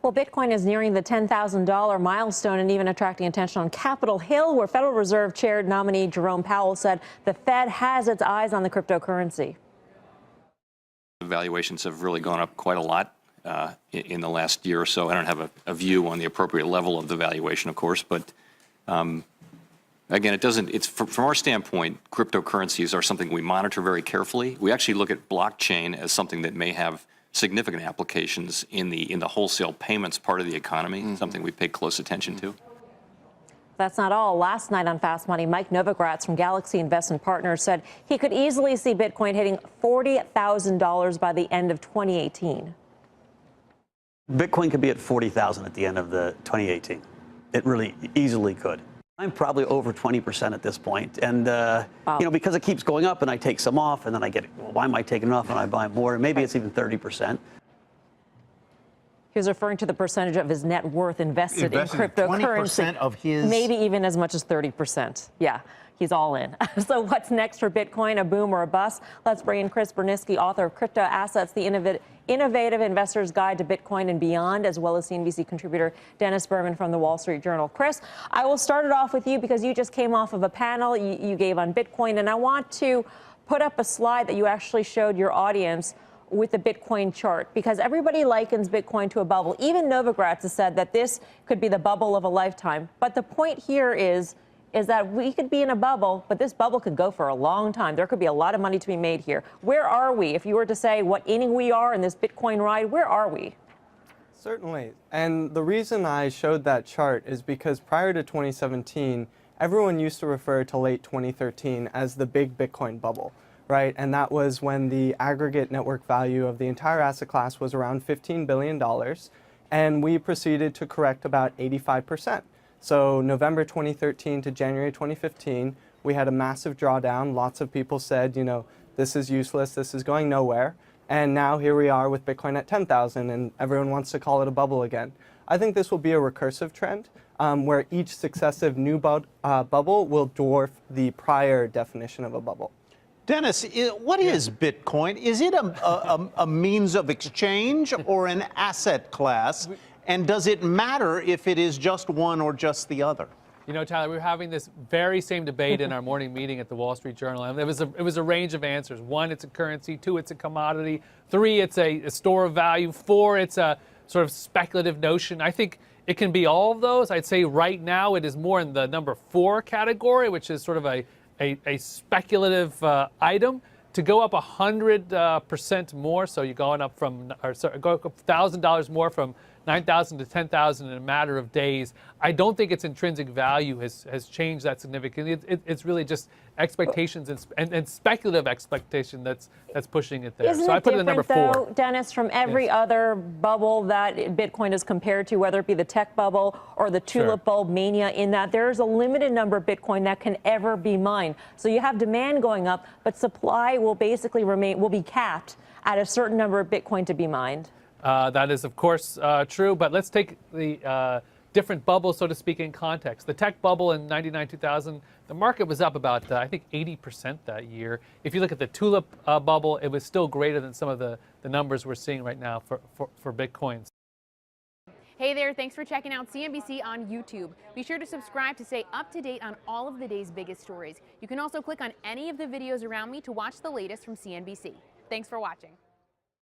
Well, Bitcoin is nearing the $10,000 milestone and even attracting attention on Capitol Hill, where Federal Reserve Chair nominee Jerome Powell said the Fed has its eyes on the cryptocurrency. Valuations have really gone up quite a lot in the last year or so. I don't have a view on the appropriate level of the valuation, of course, but again, it's from our standpoint, cryptocurrencies are something we monitor very carefully. We actually look at blockchain as something that may have significant applications in the wholesale payments part of the economy, something we pay close attention to. That's not all. Last night on Fast Money, Mike Novogratz from Galaxy Investment Partners said he could easily see Bitcoin hitting $40,000 by the end of 2018. Bitcoin could be at 40,000 at the end of the 2018. It really easily could. I'm probably over 20% at this point, and wow. You know, because it keeps going up, and I take some off, and then I get, well, why am I taking it off, and I buy more, and maybe it's even 30%. He was referring to the percentage of his net worth invested in cryptocurrency. 20% of his... Maybe even as much as 30%. Yeah, he's all in. So what's next for Bitcoin, a boom or a bust? Let's bring in Chris Berniski, author of Crypto Assets, the Innovative Investor's Guide to Bitcoin and Beyond, as well as CNBC contributor Dennis Berman from the Wall Street Journal. Chris, I will start it off with you because you just came off of a panel you gave on Bitcoin, and I want to put up a slide that you actually showed your audience with the Bitcoin chart, because everybody likens Bitcoin to a bubble. Even Novogratz has said that this could be the bubble of a lifetime. But the point here is that we could be in a bubble, but this bubble could go for a long time. There could be a lot of money to be made here. Where are we? If you were to say what inning we are in this Bitcoin ride, where are we? Certainly. And the reason I showed that chart is because prior to 2017, everyone used to refer to late 2013 as the big Bitcoin bubble. Right, and that was when the aggregate network value of the entire asset class was around $15 billion, and we proceeded to correct about 85%. So November 2013 to January 2015, we had a massive drawdown. Lots of people said, you know, this is useless, this is going nowhere. And now here we are with Bitcoin at 10,000, and everyone wants to call it a bubble again. I think this will be a recursive trend where each successive new bubble will dwarf the prior definition of a bubble. Dennis, what is Bitcoin? Is it a means of exchange or an asset class? And does it matter if it is just one or just the other? You know, Tyler, we were having this very same debate in our morning meeting at the Wall Street Journal, and it was a range of answers. 1, it's a currency. 2, it's a commodity. 3, it's a store of value. 4, it's a sort of speculative notion. I think it can be all of those. I'd say right now it is more in the number 4 category, which is sort of a speculative item. To go up 100% more, so you're going up from, or sorry, go up $1,000 more from 9,000 to 10,000 in a matter of days. I don't think its intrinsic value has changed that significantly. It's really just expectations and speculative expectation that's pushing it there. Isn't so I put it it in number different, 4. though, Dennis, from every other bubble that Bitcoin is compared to, whether it be the tech bubble or the tulip bulb mania, in that there's a limited number of Bitcoin that can ever be mined. So you have demand going up, but supply will basically will be capped at a certain number of Bitcoin to be mined. That is, of course, true, but let's take the different bubbles, so to speak, in context. The tech bubble in 99-2000, the market was up about, I think, 80% that year. If you look at the tulip bubble, it was still greater than some of the numbers we're seeing right now for Bitcoins. Hey there, thanks for checking out CNBC on YouTube. Be sure to subscribe to stay up to date on all of the day's biggest stories. You can also click on any of the videos around me to watch the latest from CNBC. Thanks for watching.